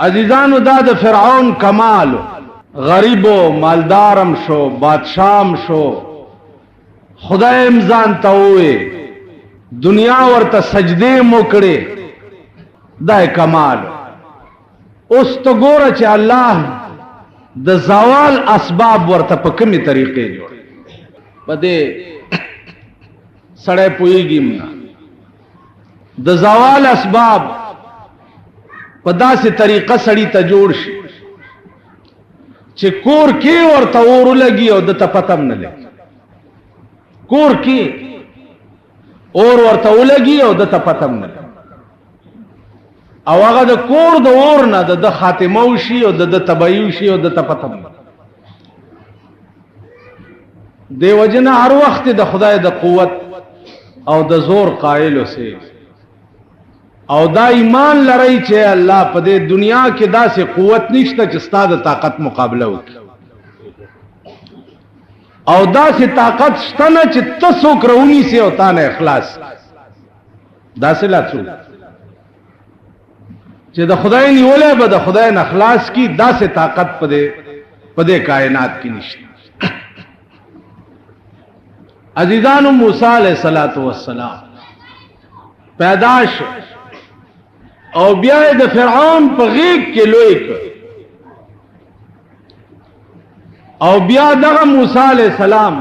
عزیزانو دا د فرعون کمال، غریبو مالدارم شو بادشاہم شو، خدای امزان تاوے دنیا ورته سجدے موکڑے، دا کمال. اس تو گورا چه اللہ د زوال اسباب ورته په کومې طریقې جوړ پدې سړی پوهیږي نه. د زوال اسباب په داسې طریقه سړی ته جوړ شي چې کور کې ورته اور لګي او د ته پته هم نه لګي. کور کې اور ورته ولګي او د ته پته هم نه لګي، او هغه د کور د اور نه د خاتمه وشي او د تباہی وشي او د ته پته هم نه. دی وجنه هر وخت د خدای د قوت او د زور قائل اوسئ او دا ایمان لرئ چې الله په دې دنیا کې داسې قوت نشته چې ستا د طاقت مقابله وکړي، او داسې طاقت شته نه چې ته څوک راونیسي او تا نه اخلاص. داسې لا څوک چې د خدای نیولې به د خدای نه اخلاص کی، داسې طاقت په دې کائنات کې نشته. عزیزانو موسی علیہ السلام پیدا شو او بیا د فرعون په غیږ کې لوی کړ، او بیا دغه موسی علیہ السلام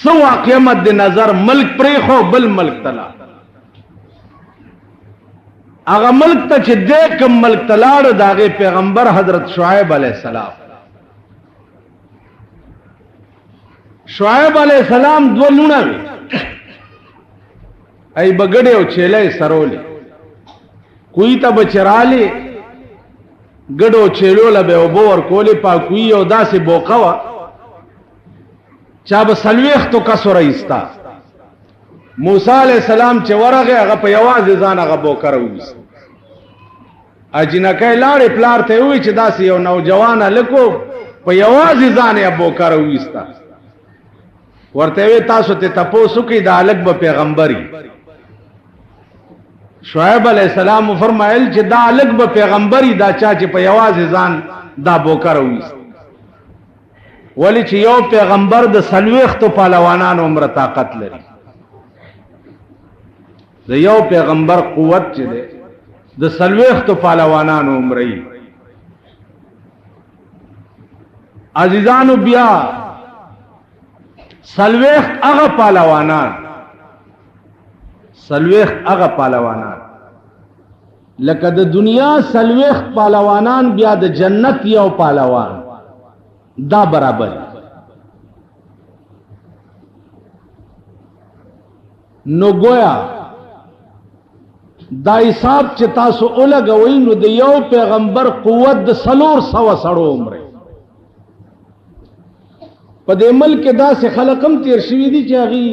سو واقع مد نظر ملک پریخو بل ملک تلا. هغه ملک ته چې د کوم ملک تلاړ داغه پیغمبر حضرت شعیب علیہ السلام. شعیب علیہ السلام دو لونه وی، ای بغړې او چیلې سرولې، کوئی ته بچراله ګډو چیلو لبه او بور کولې پاکوي او داسې بوقوا چا به سلويخ تو کسو رئیستا. موسی علیہ السلام چې ورغه هغه په یوازې ځان هغه بوکر وست. اجنکه لاړې پلار ته وی چې داسې یو نوجوان لکو په یوازې ځان یې بوکر وستا. ورته وی تاسو ته تاسو کې د الګ به پیغمبري. شعیب علیہ السلام فرمایل چې دا الګ به پیغمبري، دا چا چې په یوازې ځان دا بوکر وست. ولی چې یو پیغمبر د سلويختو پهلوانانو عمر طاقت لري، د یو پیغمبر قوت چې ده د سلويختو پهلوانانو عمرې. عزیزانو بیا سلويخت هغه پهلوانان، سلويخت هغه پهلوانان لکه د دنیا سلويخت پهلوانان بیا د جنت یو پهلوان دا برابر. نو گویا دا حساب چې تاسو ولګوئ نو د یو پیغمبر قوت د 400 سړو عمره. په دې ملک دا سه خلقم تیر شوی دي چې هغه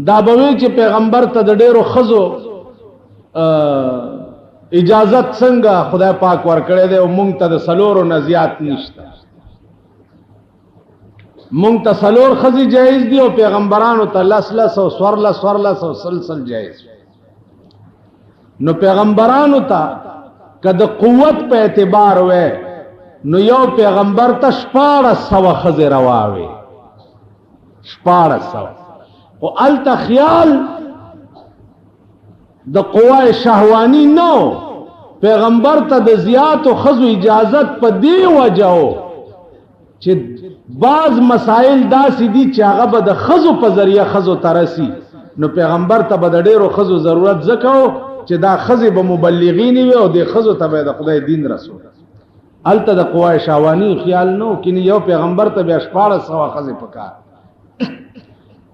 دا بوي چې پیغمبر ته د ډیرو خزو اجازت څنګه خدای پاک ورکړی دی او مونږ ته د 400 نه زیات نشته. مونږ ته 400 خزي جایز دي او پیغمبرانو ته 400 سلسل جایز. نو پیغمبرانو ته کده قوت په اعتبار وې نو یو پیغمبر ته 1400 خزي رواوي. 1400 او الته خیال د قوای شهوانی نو، پیغمبر ته د زیات او خزو اجازت په دی وجهو چې بعض مسائل داسې دي چې هغه به د خزو په ذریعہ خزو ترسي. نو پیغمبر ته به د ډیرو خزو ضرورت زکو چې دا خزي به مبلغین وي او د خزو ته به د خدای دین رسول. الته د قوای شهوانی خیال نو کینی یو پیغمبر ته بیا 1400 خزي پکار.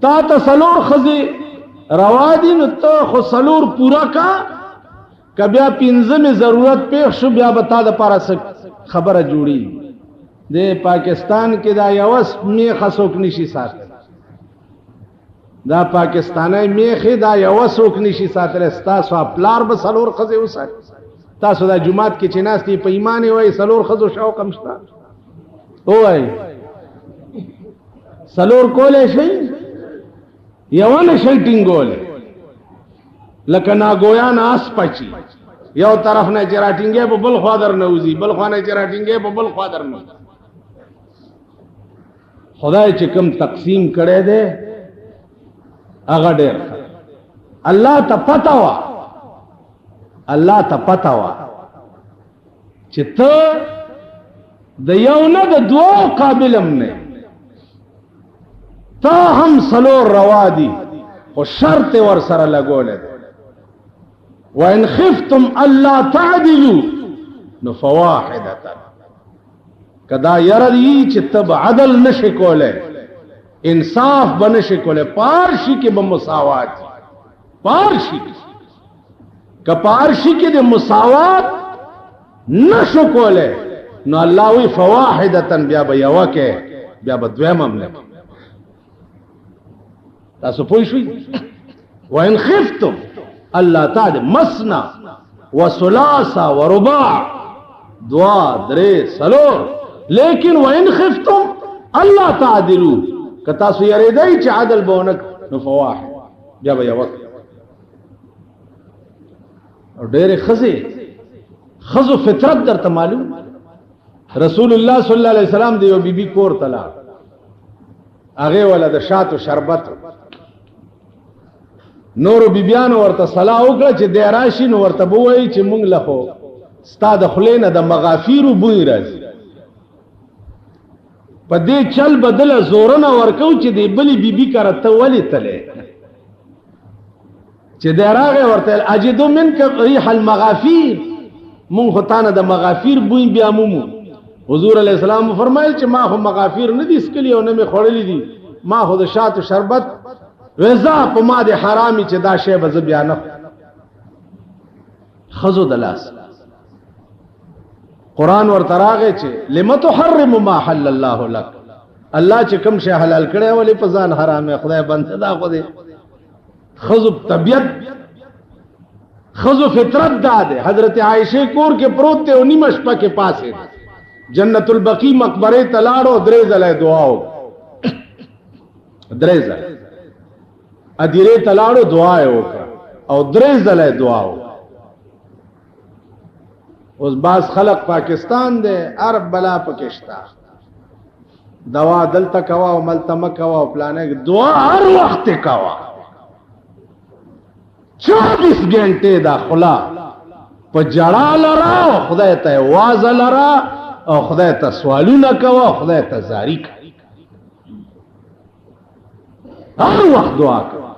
تا ته 400 خزي روا دي نو ته خو 400 پورا کا کبیا 15 ضرورت پیښ شو بیا به تا د پاره خبره جوړي. د پاکستان کې دا یوس میخه څوک نشي ساتل، دا پاکستاني میخه دا یوس څوک نشي ساتل. تاسو پلار به 400 خزي وسات، تاسو دا جمعات کې چې ناستي په ایمان وای 400 خزو شوق مشتا وای 400 کولې شي یو نه شي ټینګول. لکه ناګویا ناس پچی یو طرف نه چراټینګې په بل خوا در نوځي بل خوا نه چراټینګې په بل خوا در نوځي خدای چې کوم تقسیم کړي دے هغه ډېر الله ته پتا وا الله ته پتا وا چې ته د یو نه د دوه قابلم نه تا هم سلور روا دي خو شرط ور سره لګولې وان خفتم الا تعدلوا نو فواحده کدا يردي چې تب عدل نشي کوله انصاف بنشي کوله پارشي کې به مساوات پارشي کپارشي کې د مساوات نشو کوله نو الله وی فواحده بیا به یو کې بیا به دویم هم نه تاسو پوه شئ وان خفتم الله تعالی مسنا وثلاثا ورباع دوا درې سلور لیکن وان خفتم الله تعدلوا کتا سو یریدای چې عدل بونک نو فواحد بیا به یو او ډېر خزو فطرت درته معلوم رسول الله صلی الله علیه وسلم د یو بیبي کور تلا هغه ولا د شاتو شربت نور بیبیانو ورته صلاح وکړه چې د راشي نو ورته بووي چې مونږ له خو ستا د خلینه د مغافیرو بوی راځي په دې چل بدله زورنه ورکو چې د بلی بیبي کرته ولی تله چې د راغه ورته اجدو منک ريح المغافير مونږ خدانه د مغافیر بوی بیا مومو حضور علیہ السلام فرمایل چې ما خو مغافیر نه دي سکلی او نه می خورلې دي ما خو د شاتو شربت وزا په ما د حرامي چې دا شی به بیا نه خزو دلاس قران ورته راغی چې لم تحرم ما حل الله لك الله چې کوم شی حلال کړی ولې په ځان حرامه خدای بند دا خو دې خزو طبيعت خزو فطرت داده حضرت عائشہ کور کې پروت ته او نیمه شپه کې پاسه جنت البقیع مقبره تلاړو درې ځله دعاو درې ځله ادیره تلاړو دعا وکړه او درې ځله دعاو اوس باز خلق پاکستان دے عرب بلا پکشتا دوا دلتا کوا او ملتمه کوا او پلانے دعا ہر وقت کوا 24 گھنٹے دا خلا پا جڑا لرا خدای تا واز لرا او خدای تا سوالو نکوا خدای تا زاری کوا ہر وقت دعا کوا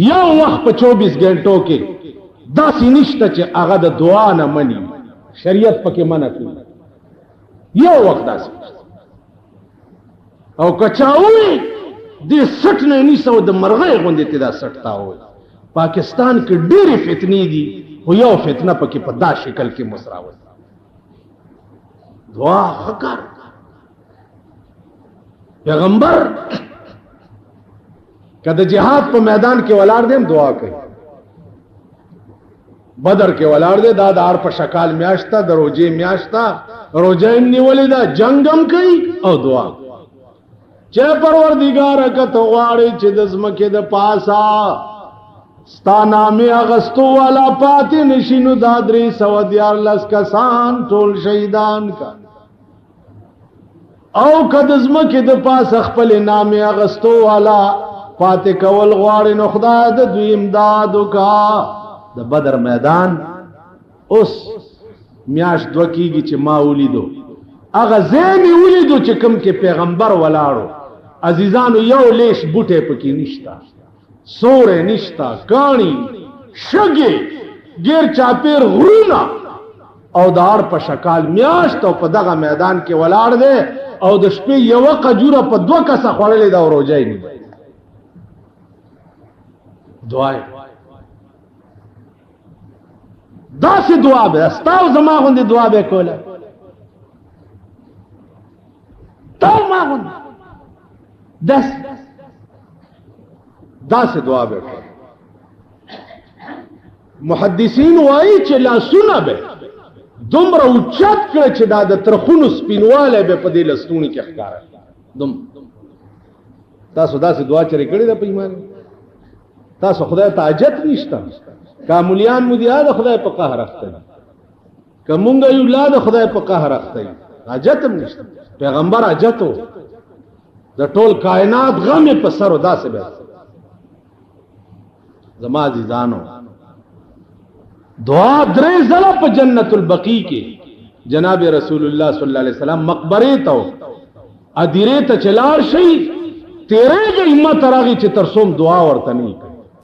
یا وقت پا 24 گھنٹوں کے دا سی نشتا چے آغا دا دعا نا منی شریعت پکې منع کړی یو وخت داسې او کچاوي دې سټ نه نیسو د مرغې غوندې ته دا سټ تاوي پاکستان کې ډېرې فتنې دي او یو فتنه پکې په دا شکل کې مسراوي دعا وکړه پیغمبر کله جهاد په میدان کې ولاړ دیم دعا کوي بدر کې ولاړ دے دا دار په شکال میاشتا د روزې میاشتا روزې نیولې دا جنگم کوي او دعا چې پروردگار کته غواړي چې د زمکه د پاسا ستا نامه اغستو والا پاتې نشینو دا درې سو دیار لس کسان ټول شهیدان کا او کده زمکه د پاسا خپل نامه اغستو والا پاتې کول غواړي نو خدای د دوی امداد وکا د بدر میدان اوس میاش دو کیږي چې ما ولیدو هغه زمي ولیدو چې کوم کې پیغمبر ولاړو عزیزانو یو لیش بوټه پکې نشتا سورې نشتا کانی شګي غیر چاپیر غرونا او دار په شکال میاش ته په دغه میدان کې ولاړ دی او د شپې یو قجوره په دوه کسه خړلې دا روزای نه دعا دا سی دعا بے استاو زما غندی دعا بے کولا تاو ما غند دا سی دعا بے کولا محدثین وائی چه لا سونا بے دمرا اچات کرے چه دا ترخونو سپینواله بے پا دی لستونی کی اخکارا تاسو دا سی دعا چرے کردی دا پا ایمان تاسو خدای ته حاجت نشته کاملیان مو دی دا خدای په قهر اخته کومګ یو لا دا خدای په قهر اخته حاجت هم نشته پیغمبر حاجتو د ټول کائنات غم په سر داسې به زما عزیزانو دعا درې ځله په جنت البقیع کې جناب رسول الله صلی الله علیه وسلم مقبره ته ادیره ته چلار شي تیرې د همت راغی چې ترسوم دعا ورته نه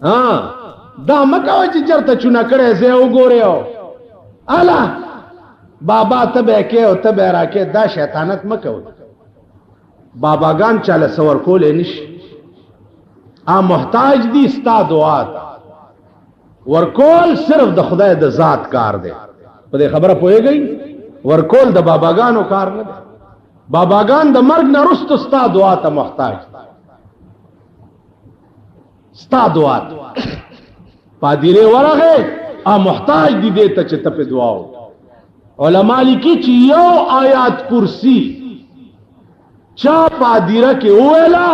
ها دا مکه چې چرته چونه کړي زه وګورم الا بابا تبه کې او تبه راکې دا شیطانت مکو باباګان چاله سور کول نشي محتاج دي ستا دعا ورکول صرف د خدای د ذات کار دی په دې خبره پوهیږئ ورکول د باباګانو کار نه دی باباګان د مرګ نه وروسته ستا دعا ته محتاج ستا دعا پادیره ورغه محتاج دي دې ته چې ته په دعا و علماء لیکي چې یو آیات کرسی چا پادیره کې ویلا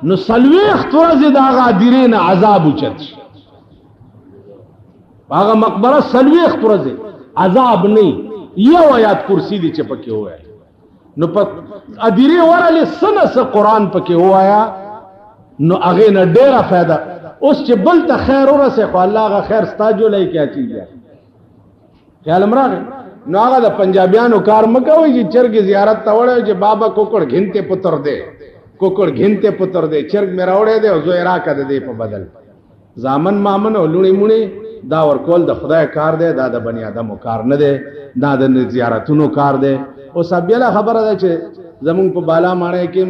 نو سلويخت ورځې د هغه ادیره نه عذاب اوچت شي هغه مقبره سلويخت ورځې عذاب نه یو آیات کرسی دی چې پکې وای نو په ادیره ورله سنه قرآن پکې وایا نو هغه نه ډیره फायदा اوس چې بل ته خیر ورسه خو الله غا خیر ستاجو لای کیا چیز خیال امراغ نو هغه د پنجابیانو کار مکوي چې چرګ زیارت ته وړي چې بابا کوکړ غنته پتر دے کوکړ غنته پتر دے چرګ میرا وړي دے او زویرا کده دے په بدل زامن مامن او لونی مونی دا ورکول د خدای کار دی دا د بنی آدمو کار نه دی دا د زیارتونو کار دی او سبیله خبره ده چې زمون په بالا ماړه کې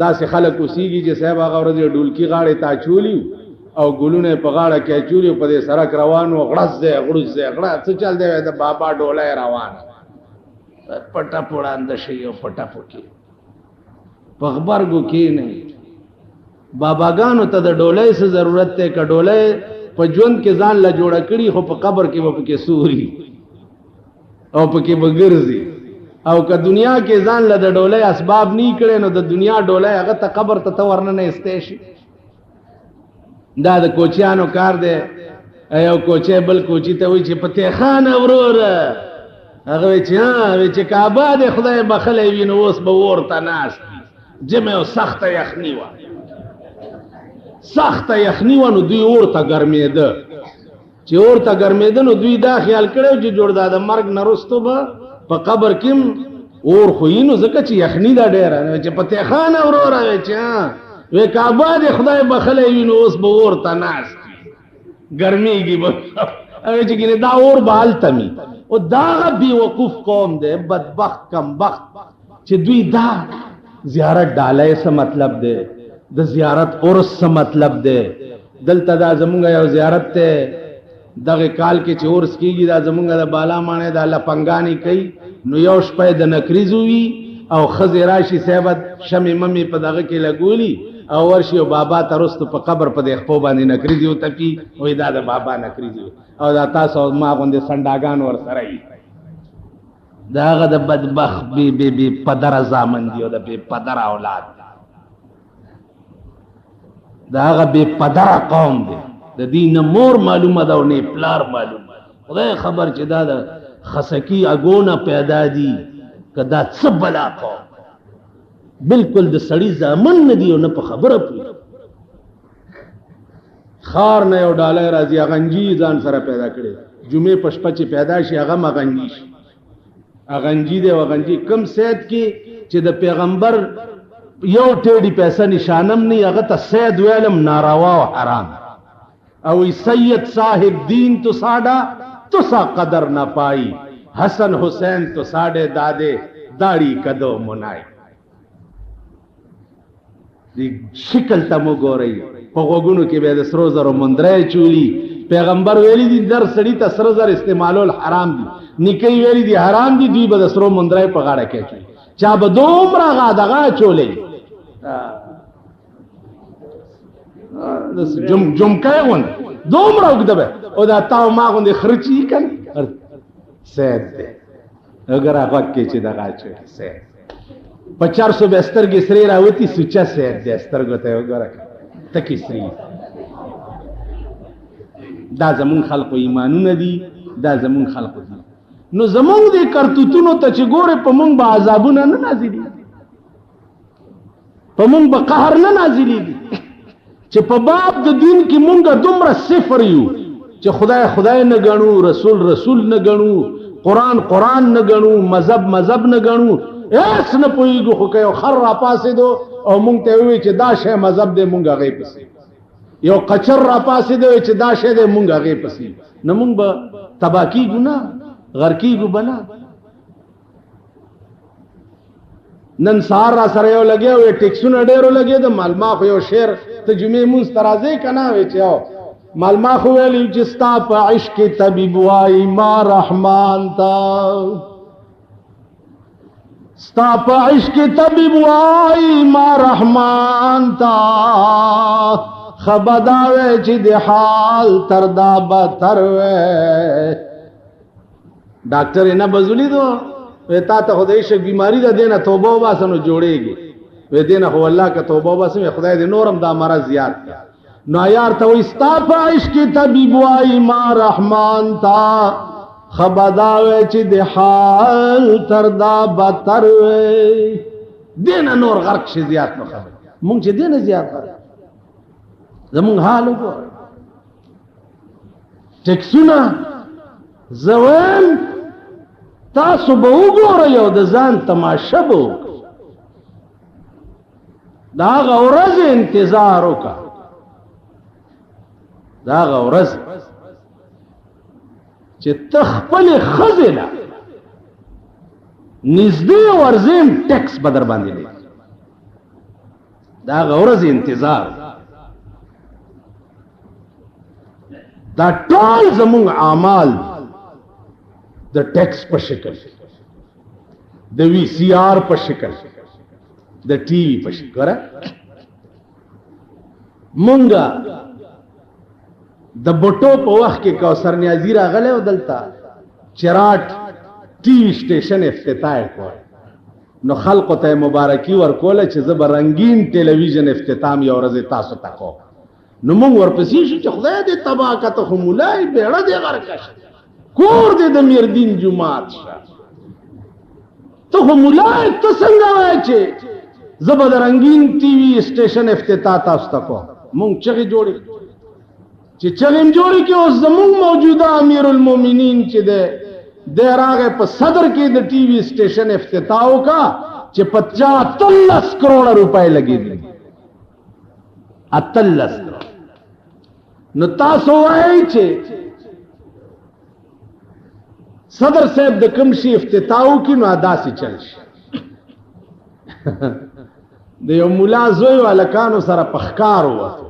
دا سه خلک اوسېږي چې صاحب هغه ورځ ډولکی غاړه تا چولی او ګلونه په غاړه کې چولی په دې سړک روانو غړس دی غړس دی غړا څه چل دی د بابا ډوله روان پټا پوړاند شي او پټا پوکي په خبرګو کې نه باباګانو ته د ډولې څه ضرورت ته کډولې په ژوند کې ځان لا جوړ کړي خو په قبر کې به کې سوري او په کې بغرزي او که دنیا کې ځان له د ډولې اسباب نه کړي نو د دنیا ډولې هغه ته قبر ته ورنه نه استېشي دا د کوچیانو کار دی یو کوچی بل کوچی ته وي چې پته خان ورور هغه چې کعبه د خدای بخلې وینو اوس به ورته ناس جمع او سخت یخنی و سخت یخنی و نو دوی ورته ګرمېده چې ورته ګرمېده نو دوی دا خیال کړو چې جوړ د مرګ نرستو به په قبر کې اور خوینو ځکه چې یخنی دا ډېره چې پته خان ورور چې وی کعبه د خدای بخلې وینو اوس به ورته ناس ګرمېږي به هغه چې ګینه دا اور بال تمی او دا بی وقوف قوم دی بدبخت کم بخت چې دوی دا زیارت ډالای څه مطلب دی د زیارت اورس څه مطلب دی دلته دا زمونږ یو زیارت ته دغه کال کې چې اورس کیږي دا زمونږ د بالا مانه د الله پنګانی کوي نو یو شپه د نکریزو وی او خزراشی صاحب شمع ممی په دغه کې لګولي او ورشي او بابا ترست په قبر په د خپل باندې نکریزي او تپی وې دا د بابا نکریزي او دا تاسو ما غوندې سنداګان ور سره ای داغه د بدبخ بی پدر زامن دی او د بی پدر اولاد داغه بی پدر قوم دی د دین مور معلومه دا او نه پلار معلومه خدای خبر چې دا د خسکی اگونه پیدا دي کدا څه بلا قوم بالکل د سړی زامن نه دی او نه په خبره پوي خار نه یو ډالای راځي غنجی ځان سره پیدا کړي جمعه پشپه چې پیدا شي هغه مغنجی شي اغنجی دی وغنجی کم سید کې چې د پیغمبر یو ټیډی پیسې نشانم نه هغه ته سید ویلم ناروا او حرام او سید صاحب دین تو ساډا تو سا قدر نہ پائی حسن حسین تو ساډے دادے داڑھی کدو منائی دی شکل تمو ګورئ په غوګونو کې به د سرو زرو مندرې چولی پیغمبر ویلی دي در سړی ته سرو زر استعمالول حرام دي نکي ویلی دي حرام دي دوی به د سرو مندرې په غاړه کې چولی چا به دومره غادغه چولې جمکای ون دومره وګدبه او دا تاو ما غوندې خرچی کن سید دې اگر هغه کې چې دغه چولی سید په 400 بستر کې سری راوتی سوچا سید دې سترګو ته وګوره تکي سری دا زمون خلقو ایمانونه دي، دا زمون خلقو دي. نو زمون دې کرتوتونو ته چې ګوره په مونږ به عذابونه نه نازلېږي، په مونږ به قهر نه نازلېږي، چې په باب د دین کې مونږ دومره صفر یو چې خدای خدای نه ګڼو، رسول رسول نه ګڼو، قرآن قرآن نه ګڼو، مذهب مذهب نه ګڼو، هیڅ نه پوهېږو. خو که یو خر راپاڅېدو او مونږ ته ووایي چې دا شی مذهب دی، مونږ هغې پسې. یو قچر راپاڅېدو چې دا شی دی، مونږ هغې پسې. نو مونږ به تباه کېږو نه، غر کېږو به نه. نن سهار را سره یو لګیا وی ټیکسونه ډېرو لګېده، مالما خو یو شعر ته جمعې مونځ ته راځې که نه وی چې او مالما خو ویلي چې ستا په عشق کې طبیب وایي ما رحمان ته، ستا په عشق کې طبیب وایي ما رحمان ته، خبدا وی چې د حال تر دا بدتر وی. ډاکټر یې نه بزولي دو وی تا ته خو د عشق بیماري ده، دې نه توبه وباسه نو جوړېږي. وی دې نه خو والله که توبه وباسم خدای دې نورم دا مرض زیات کړه. نو یار ته وایي ستا په عشق کې طبیب وایي ما رحمان ته، خبدا وی چې د حال تر دا بدتر وی. دې نه نور غرق شي زیات نو خبر مونږ چې دې نه زیات غرق زمونږ حال وګوره. ټیکسونه زه وایم تاسو به وګورئ او د ځان تماشه به وکړئ، د هغه ورځې انتظار وکړه، د هغه ورځ چې ته خپلې ښځې له نږدې ورځې ټیکس به در باندې لګي، د هغه ورځې انتظار. دا ټول زمونږ اعمال د ټیکس په شکل، د وی سی آر په شکل، د ټي وي په شکل. مونږه د بټو په وخت کې کوثر نیازی راغلی او دلته چراټ ټي وي سټیشن افتتاح کړ، نو خلقو ته مبارکي ورکوله چې زه به رنګین ټلویزیون افتتاح یو ورځ تاسو ته کوم. نو مونږ ورپسې شو چې خدای دې تباه کړه، ته خو مولای بیړه دې غرقه شه، کور دې د میردین جومات شه، ته خو مولای ته څنګه وایې چې زه به د رنګین ټي وي سټیشن افتتاح تاسو ته کوم. مونږ چغې جوړې چې چغې م جوړې کړې، اوس زمونږ موجوده امیر المؤمنین چې دی راغی په صدر کې د ټي وي سټیشن افتتاح وکړه چې 15 کروڑه روپۍ لګېدلي، 18 کروڑ. نو تاسو وایئ چې صدر صاحب د کوم شي افتتاح وکړي نو داسې چل شي. د یو ملا زوی و هلکانو سره په ښکار ووتو،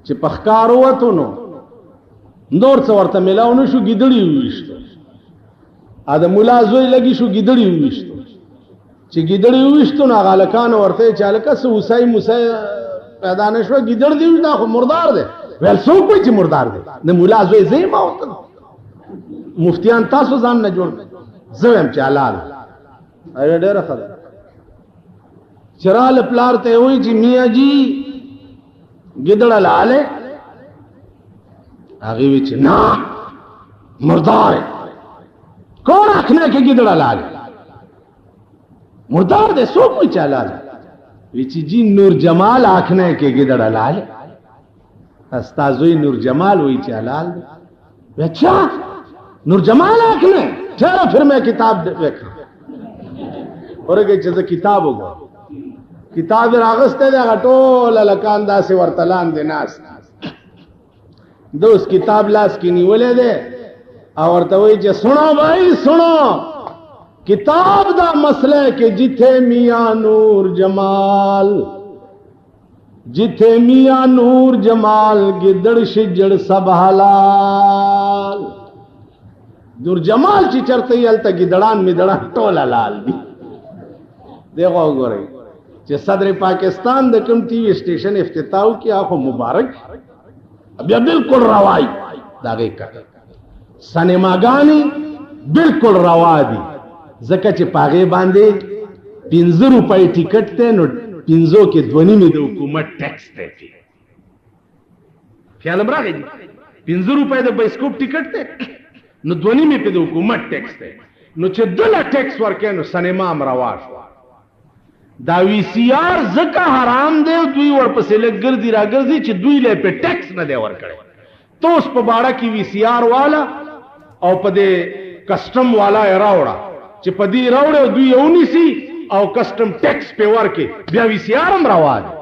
چې په ښکار ووتو نو نور څه ورته میلاو نه شو، ګیدړي وویشتو. د ملا زوی لګي شو ګیدړي وویشتو، چې ګیدړي وویشتو نو هغه هلکانو ورته چې هلکه څه اوسۍ موسی پیدا نه شوه، ګیدړ دې دا خو مردار دی. ویل څوک وایي چې مردار دی؟ د ملا زوی زه یم او مفتیان تاسو ځان نه جوړ، زه وایم چې حلال. ډېره ښه ده. چې راله پلار ته یې وایي چې میاں جي ګیدړ حلال دی؟ هغې وایي چې نه مردار دی. کون آخنا کہ ګیدړ حلال دی؟ مردار دی. څوک وایي چې حلال دی؟ وی چې جی نور جمال آخنا ہے کہ ګیدړ حلال ہے. استازوی نور جمال وی چې حلال دی. اچھا نور جمال آخنا ہے؟ ٹھہرا پھر میں کتاب دیکھا ورګه چې زه کتاب وګورم. کتاب راغسته دی، هغه ټول هلکان داسې ورته لاندې ناست، د اوس کتاب لاس کې نیولی دی او ورته وایي چې سنو بھائی سنو، کتاب دا مسئلہ کہ جتھے میاں نور جمال، جتھے میاں نور جمال گدڑ شجڑ سب حلال. نور جمال چی چرته یلته گدڑان میدڑان ټول حلال دي. دیکھو وګورئ چې صدر پاکستان د کوم ټي وي سټیشن افتتاح وکړي، هغه مبارک بیا بالکل روا دي. د هغې کټه سینماګانې بالکل روا دي، ځکه چې په هغې باندې 15 روپۍ ټیکټ دی، نو 15 کې 2.5 د حکومت ټیکس دی. خیال راغی 5 روپے د بایسکوپ ټیکټ ته نو 2.5 په د حکومت ټیکس ته نو چې دله ټیکس ورکې نو سینما هم روا شو دا وی سی آر زکه حرام دی دوی ورپسې لګ ګرځي را ګرځي چې دوی له په ټیکس نه دی ورکړي تو اوس په باړه کې وی سی آر والا او په دې کسٹم والا یې راوړه چې په دې راوړه دوی یې ونیسي او کسٹم ټیکس په ورکې بیا وی سی آر هم روا دی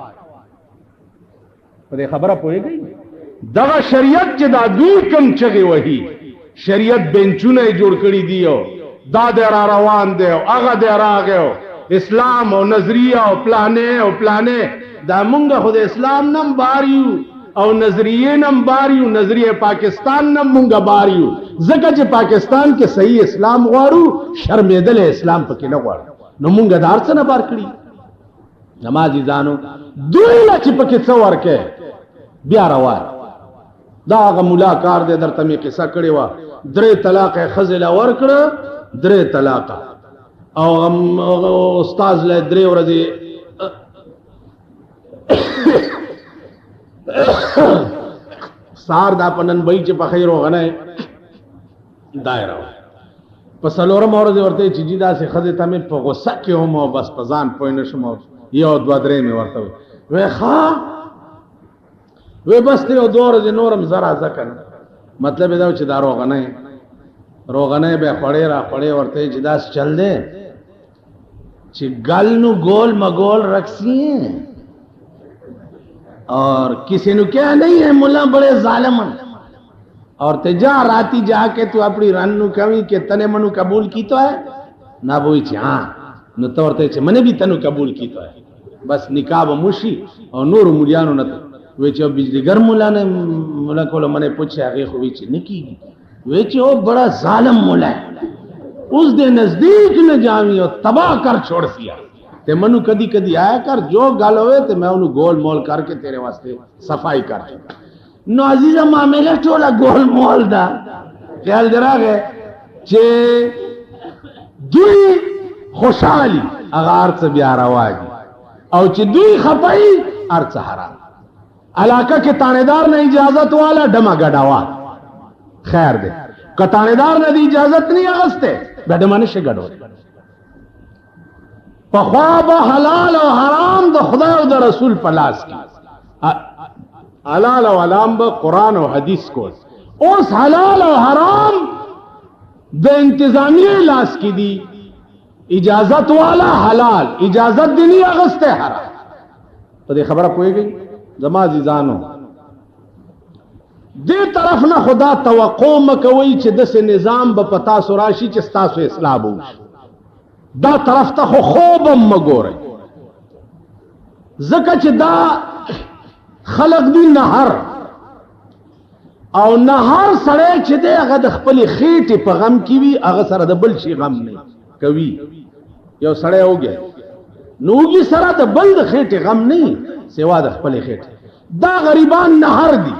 په دې خبره پوهېږئ دغه شریعت چې دا دوی کم چغې وهي شریعت بینچونه یې جوړ کړي دي دا دی را روان دی او هغه دی راغی اسلام او نظریه او پلانې دا مونږ خو د اسلام نم باریو او نظریه نم باریو نظریه پاکستان نم مونږ باریو ځکه چې پاکستان کې صحیح اسلام غواړو شرمېدل اسلام پکې نه غواړو نو مونږ د هر څه نه بار کړي نمازي ځانو دوی لا چې پکې څه ورکې بیا روان دا هغه مولا کار دی درته مې قصه کړې وه 3 طلاق یې ښځې له ورکړه 3 طلاق او استاد له 3 ورځې سار دا پنن بای چې په خیر وغنه دایره په سلورم ورځ ورته چې جدا سي خزه ته مې په غوسه کې هم او بس پزان پوي نشم یو 2-3 مې ورته وې ښا وې بس ته 2 ورځې نورم زرا ځکه مطلب دا چې دا روغنه به خړې را خړې ورته چې داس چل دے چې گل نو گول مگول رکھسی ہیں اور کسی نو کیا نہیں ہے ملا بڑے ظالمن اور تجا راتی جا کے تو اپنی رن نو کمی کہ تنے منو قبول کی تو ہے نہ بوئی چھ ہاں نو تورتے چھ منے بھی تنو قبول کی تو ہے بس نکاح موشی اور نور مولیانو نہ تو وے چھ بجلی گر مولا نے مولا کولو منے پوچھے اگے خوی چھ نکی وے چھ او بڑا ظالم مولا ہے اس دے نزدیک نہ جاوی اور تباہ کر چھوڑ دیا تے منو کدی کدی آیا کر جو گل ہوئے تے میں انہوں گول مول کر کے تیرے واسطے صفائی کر چکا نو عزیزہ معاملہ ٹولا گول مول دا خیال درا گئے چھے دوی خوشحالی اغار سے بیارا واجی او چھے دوی خپائی ارچ حرام علاقہ کے تاندار نے اجازت والا ڈما گڑاوا خیر دے کتاندار نے دی اجازت نہیں اغستے بیڈمانی سے گڑو پخواب حلال و حرام دا خدا و دا رسول پلاس کی حلال و حرام با قرآن و حدیث کو اس حلال و حرام دا انتظامی لاس کی دی اجازت والا حلال اجازت دینی اغسطے حرام تو دے خبرہ کوئی گئی زما عزیزانو دے طرف نہ خدا توقع مکوئی چھ دس نظام با پتا سراشی چھ ستاسو اصلاح بوش دا طرف تا خوبم مگو رہی زکا چھ دا خلق دی نہر او نہر سڑے چھ دے اگا دخپلی خیٹی پا غم کیوی اگا سر دا بل چی غم نہیں کوی یو سڑے ہو گیا نوگی سر دا بل دا خیٹی غم نہیں سوا دخپلی خیٹی دا غریبان نہر دی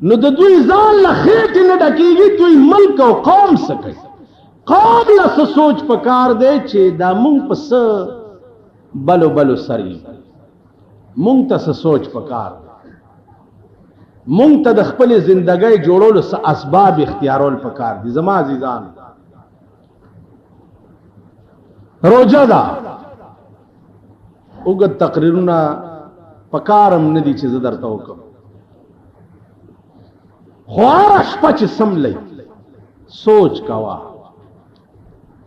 نو دا دوی زان لخیٹی نڈکی گی دوی ملک و قوم سکے قوم لس سوچ پکار دے چھے دا مونگ پس بلو بلو سری مونگ تا سوچ پکار دے مونگ تا دخپل زندگی جوڑو سا اسباب اختیارول پکار دی زما عزیزان روجہ دا اگد تقریرنا پکارم ندی چیز در توکم خوارش پچ سم لئی سوچ کوا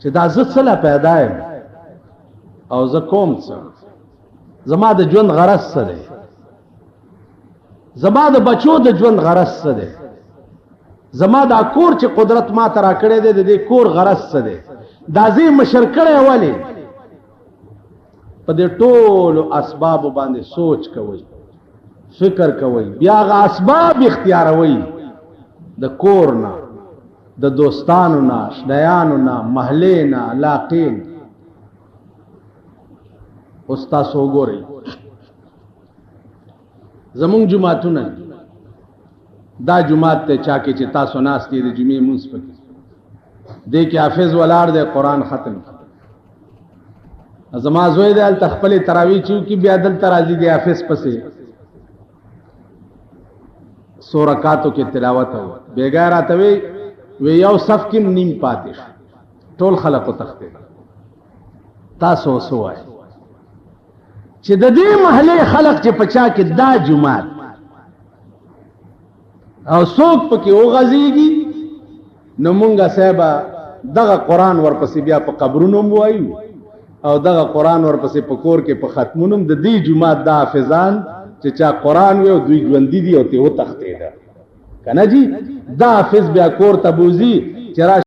چې دا زه څه پیدا یم او زه کوم څه زما د ژوند غرض څه دی زما د بچو د ژوند غرض څه دی زما دا کور چې قدرت ما ته راکړی دی د دې کور غرض څه دی دا زه مشر کړی ولې په دې ټولو اسبابو باندې سوچ کوئ فکر کوئ بیا هغه اسباب اختیاروئ د کور نه د دوستانو نا شنیانو نا محلے نا علاقین استاسو گوری زمون جماعتو نا دا جماعت تے چاکے چے تاسو ناس کی دے جمعی منس پکی دے کہ حافظ والار دے قرآن ختم زمازوئی دے تخپل تراوی چیو کی بیادل ترازی دے حافظ پسے 100 رکعاتو کې تلاوت او بیګار اتوي وی یو صف کې نیم پاتې ټول خلق تخته تاسو سوای چې د دې محله خلق چې پچا کې دا جمعات او څوک پکې وغځيږي نو مونږه صاحب دغه قران ورپسې بیا په قبرونو وایو او دغه قران ورپسې په کور کې په ختمونو د دې جمعات د حافظان چې چا قران وي او دوی ژوند دي او ته تخته ده کنه جی دا حافظ بیا کور تبوزي چې